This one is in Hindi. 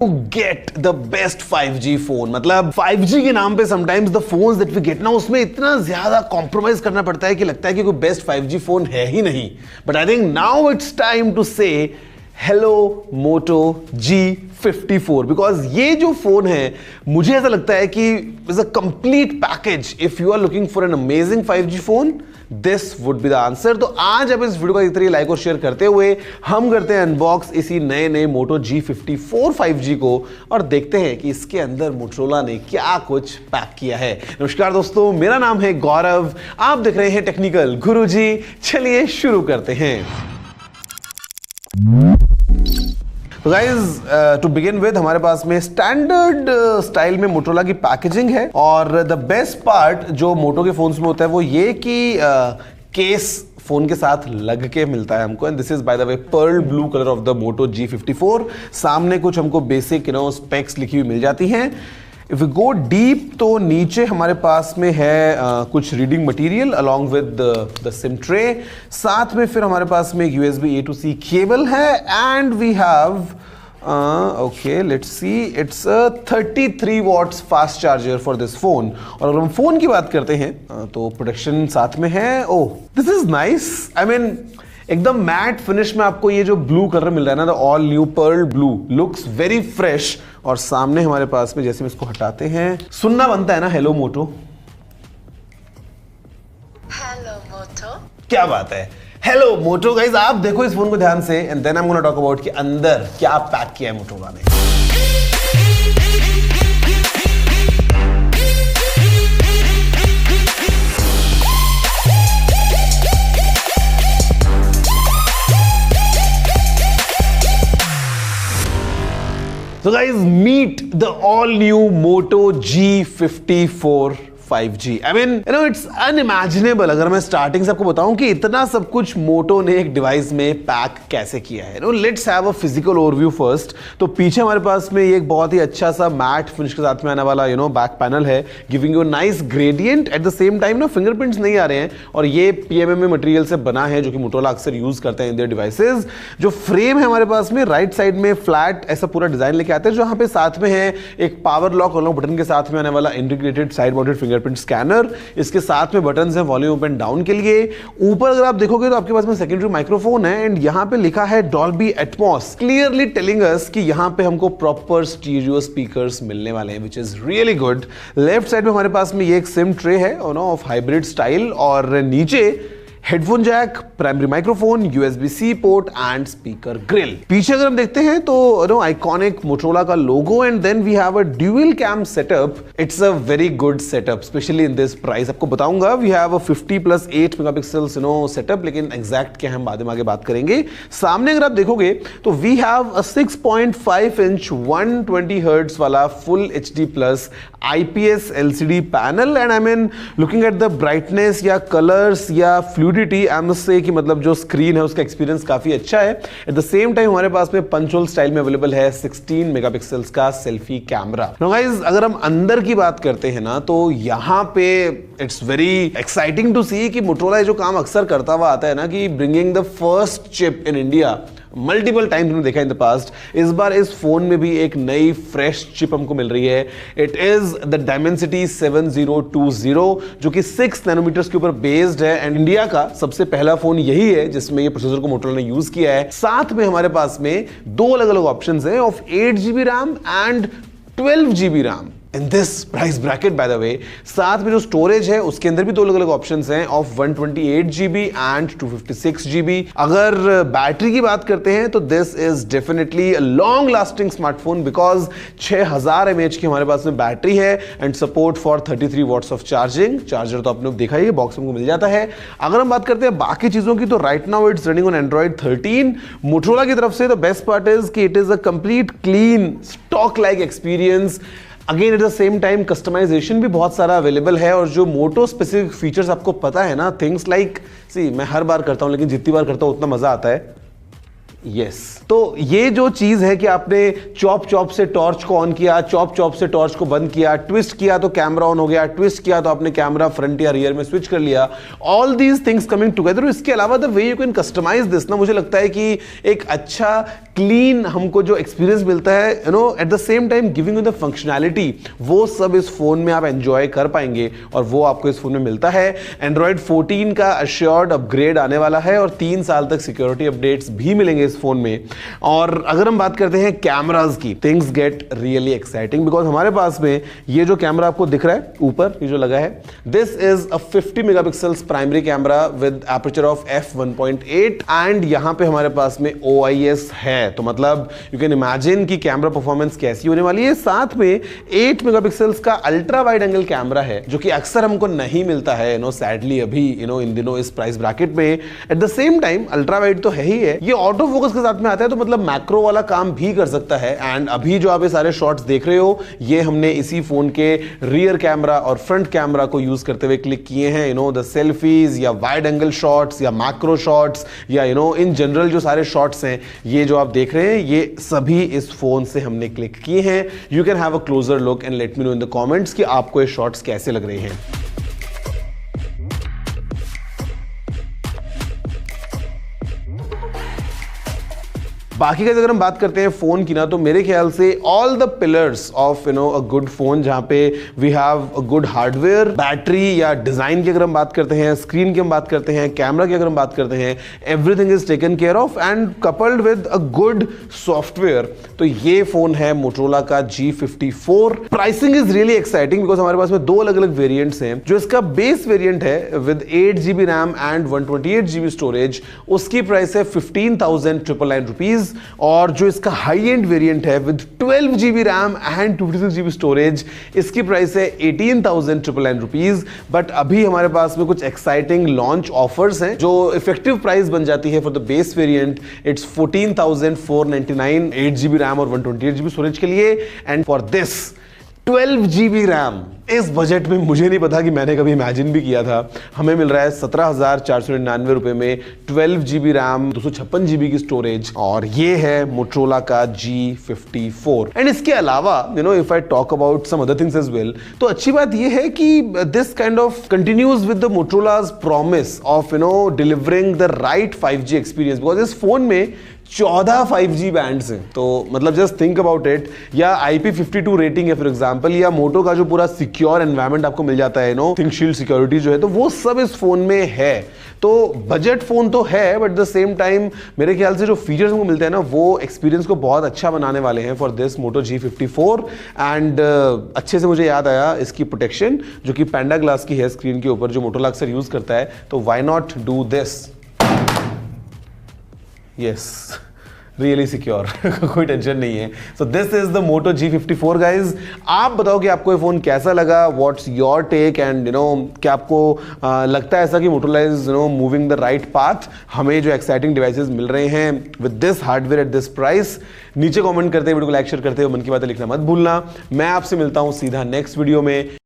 Get the best 5G phone. मतलब 5G के नाम पे sometimes the phones that we get ना, उसमें इतना ज्यादा कॉम्प्रोमाइज करना पड़ता है कि लगता है कि कोई बेस्ट 5G फोन है ही नहीं। But I think now it's time to say hello Moto G54, because ये जो फोन है मुझे ऐसा लगता है कि is a complete package. If you are looking for an amazing 5G phone, this would be the answer. तो आज अब इस वीडियो का इतना लाइक और शेयर करते हुए हम करते हैं अनबॉक्स इसी नए मोटो G54 5G को और देखते हैं कि इसके अंदर मोटोरोला ने क्या कुछ पैक किया है। नमस्कार दोस्तों, मेरा नाम है गौरव, आप देख रहे हैं टेक्निकल गुरुजी। चलिए शुरू करते हैं। तो गाइज टू बिगिन विद हमारे पास में स्टैंडर्ड स्टाइल में मोटोरोला की पैकेजिंग है और द बेस्ट पार्ट जो मोटो के फोन्स में होता है वो ये कि केस फोन के साथ लग के मिलता है हमको। And this is by the way pearl blue colour of the Moto G54। सामने कुछ हमको बेसिक स्पेक्स लिखी हुई मिल जाती हैं। इफ यू गो डीप तो नीचे हमारे पास में है कुछ reading material along with the SIM tray. साथ में फिर हमारे पास में USB A to C cable है and we have okay let's see, it's a 33 watts fast charger for this phone. और अगर हम फोन की बात करते हैं तो प्रोटेक्शन साथ में है। Oh this is nice, I mean एकदम मैट फिनिश में आपको ये जो ब्लू कलर मिल रहा है ना, the all new pearl blue, looks very fresh. और सामने हमारे पास में जैसे हम इसको हटाते हैं सुनना बनता है ना हेलो मोटो। हेलो मोटो, क्या बात है, हेलो मोटो। गाइस आप देखो इस फोन को ध्यान से and then I am gonna talk about कि अंदर क्या पैक किया है मोटोरोला ने। So guys, meet the all new Moto G54 5G. I mean, you know, it's unimaginable। अगर मैं स्टार्टिंग से आपको बताऊं कि इतना सब कुछ मोटो ने एक डिवाइस में पैक कैसे किया है। Let's have a physical overview first. तो पीछे हमारे पास में एक बहुत ही अच्छा सा मैट फिनिश के साथ में आने वाला बैक पैनल है, giving you nice gradient. Eight the same time ना फिंगरप्रिंट्स नहीं आ रहे हैं और ये PMMA मटेरियल से बना है जो कि मोटोरोला अक्सर यूज करते हैं इन देयर डिवाइसेज। जो फ्रेम है हमारे पास में राइट साइड में फ्लैट ऐसा पूरा डिजाइन लेके आते हैं, जहां पे साथ में है एक पावर लॉक और बटन के साथ में आने वाला integrated side mounted fingerprint scanner. इसके साथ में बटन्स हैं वॉल्यूम अप एंड डाउन के लिए। ऊपर अगर आप देखोगे तो आपके पास में सेकेंडरी माइक्रोफोन है एंड यहां पे लिखा है Dolby Atmos, clearly telling us कि यहां पे हमको प्रॉपर स्टीरियो स्पीकर्स मिलने वाले हैं, which is really good. Left side में हमारे पास में ये एक सिम ट्रे है ऑफ हाइब्रिड स्टाइल और नीचे headphone jack, primary microphone, USB-C port and speaker grille. पीछे अगर हम देखते हैं तो आइकॉनिक मोटोरोला का logo and then we have a dual cam setup. It's a very good setup specially in this price. आपको बताऊंगा we have a 50+8 megapixels setup, लेकिन एग्जैक्ट क्या हम बाद में आगे बात करेंगे। सामने अगर आप देखोगे तो we have a 6.5 inch 120 hertz वाला full HD+ IPS LCD panel and I mean looking at the brightness या कलर्स या फ्लूडिटी, आई मस्ट से कि मतलब जो स्क्रीन है उसका एक्सपीरियंस काफी अच्छा है। एट द सेम टाइम हमारे पास में पंच होल स्टाइल में अवेलेबल है 16 मेगापिक्सल्स का सेल्फी कैमरा। नाउ गाइस अगर हम अंदर की बात करते हैं ना तो यहाँ पे इट्स वेरी एक्साइटिंग टू सी कि मोटोरोला जो काम अक्सर करता हुआ आता है ना कि bringing the first chip in India, multiple times हमने देखा इन द पास्ट। इस बार इस फोन में भी एक नई फ्रेश चिप हमको मिल रही है। इट इज द Dimensity 7020 जो कि 6 नैनोमीटर्स के ऊपर बेस्ड है एंड इंडिया का सबसे पहला फोन यही है जिसमें ये प्रोसेसर को मोटोरोला ने यूज किया है। साथ में हमारे पास में दो अलग अलग ऑप्शंस हैं of 8GB RAM and 12GB RAM in this price bracket bye the वे। साथ में जो स्टोरेज है उसके अंदर भी दो अलग अलग ऑप्शंस हैं ऑफ 128GB एंड 256GB। अगर बैटरी की बात करते हैं तो this is definitely a long lasting smartphone because 6000 mAh की हमारे पास में बैटरी है and support for 33 watts of charging. Charger तो आपने देखा ही बॉक्स में मिल जाता है। अगर हम बात करते हैं बाकी चीजों की तो right now it's running on Android 13। Motorola की तरफ से द बेस्ट पार्ट इज कि it is a complete clean stock like experience. Again at the same time customisation भी बहुत सारा अवेलेबल है और जो मोटो स्पेसिफिक फीचर्स आपको पता है ना, थिंग्स लाइक सी मैं हर बार करता हूं लेकिन जितनी बार करता हूं उतना मजा आता है। यस तो ये जो चीज है कि आपने चॉप चॉप से टॉर्च को ऑन किया, चॉप चॉप से टॉर्च को बंद किया, ट्विस्ट किया तो कैमरा ऑन हो गया, ट्विस्ट किया तो आपने कैमरा फ्रंट या रियर में स्विच कर लिया, all these things coming together. इसके अलावा the way you can customise this ना, मुझे लगता है कि एक अच्छा क्लीन हमको जो एक्सपीरियंस मिलता है, you know, eight the same time giving you the functionality, वो सब इस फोन में आप एंजॉय कर पाएंगे और वो आपको इस फोन में मिलता है। एंड्रॉइड 14 का अश्योर्ड अपग्रेड आने वाला है और 3 साल तक सिक्योरिटी अपडेट्स भी मिलेंगे इस फोन में। और अगर हम बात करते हैं कैमरास की, things get really exciting because हमारे पास में ये जो कैमरा आपको दिख रहा है ऊपर, ये जो लगा है, this is a 50 megapixels primary camera with aperture of f1.8 and यहां पे हमारे पास में OIS है। तो मतलब यू कैन इमेजिन कि कैमरा परफॉर्मेंस कैसी होने वाली है। साथ में 8 मेगापिक्सल्स का अल्ट्रा वाइड एंगल कैमरा है जो कि अक्सर हमको नहीं मिलता है, यू नो, सैडली अभी, यू नो, इन दिनों इस प्राइस ब्रैकेट में। Eight the same time ultra wide तो है ही है, ये ऑटो फोकस के साथ में आता है, तो मतलब मैक्रो वाला काम भी कर सकता है। एंड अभी जो आप ये सारे शॉट्स देख रहे हो, ये हमने इसी फोन के रियर कैमरा और फ्रंट कैमरा को यूज करते हुए क्लिक किए हैं। यू नो, द सेल्फीज या वाइड एंगल शॉट्स या मैक्रो शॉट्स या यू नो इन जनरल जो सारे शॉट्स हैं, ये जो आप देख रहे हैं, ये सभी इस फोन से हमने क्लिक किए हैं। You can have a closure look and let me know in the comments कि आपको ये शॉट्स कैसे लग रहे हैं। बाकी का अगर हम बात करते हैं फोन की ना, तो मेरे ख्याल से all the pillars of, you know, a good phone, जहां पे we have a good hardware, battery या डिजाइन की अगर हम बात करते हैं, स्क्रीन की हम बात करते हैं, कैमरा की अगर हम बात करते हैं, everything is taken care of and coupled with a good software. तो ये फोन है मोटोरोला का G54। Pricing is really exciting because हमारे पास में 2 अलग अलग वेरिएंट्स हैं। जो इसका बेस वेरिएंट है with 8GB RAM and 128GB storage, उसकी प्राइस है 15,999 रुपीज। और जो इसका हाई एंड वेरिएंट है with 12GB RAM and 256GB storage, इसकी प्राइस है 18,999 रुपीज। बट अभी हमारे पास में कुछ एक्साइटिंग लॉन्च ऑफर्स हैं, जो इफेक्टिव प्राइस बन जाती है for the base variant, it's 14,499, 8GB RAM और 128GB स्टोरेज के लिए। And for this 12GB RAM इस बजट में, मुझे नहीं पता कि मैंने कभी इमेजिन भी किया था, हमें मिल रहा है 17,499 रुपए में 12GB रैम, 256GB की स्टोरेज, और ये है मोटोरोला का G54। एंड इसके अलावा, you know, if I talk about some other things as well, तो अच्छी बात ये है कि this kind of continues with the Motorola's promise of, you know, delivering the right 5G experience, because इस फोन में 14 5G बैंड्स हैं। तो मतलब जस्ट थिंक अबाउट इट, या IP52 रेटिंग है फॉर एग्जांपल, या मोटो का जो पूरा सिक्योर एनवायरनमेंट आपको मिल जाता है, नो थिंक शील्ड सिक्योरिटी जो है, तो वो सब इस फोन में है। तो बजट फोन तो है, बट द सेम टाइम मेरे ख्याल से जो फीचर्स हमको मिलते हैं ना, वो एक्सपीरियंस को बहुत अच्छा बनाने वाले हैं for this motto G54। And अच्छे से मुझे याद आया इसकी प्रोटेक्शन, जो कि पैंडा ग्लास की है स्क्रीन के ऊपर, जो मोटोरोला अक्सर यूज करता है। तो why not do this? Yes, really secure, कोई टेंशन नहीं है। So this is the Moto G54 guys. आप बताओ कि आपको ये फोन कैसा लगा, what's your take, and you know, क्या आपको लगता है ऐसा कि Motorola is, you know, moving the right path? हमें जो एक्साइटिंग डिवाइसेस मिल रहे हैं with this hardware at this price, नीचे कमेंट करते हैं, वीडियो को लाइक शेयर करते हुए मन की बातें लिखना मत भूलना। मैं आपसे मिलता हूं सीधा नेक्स्ट वीडियो में।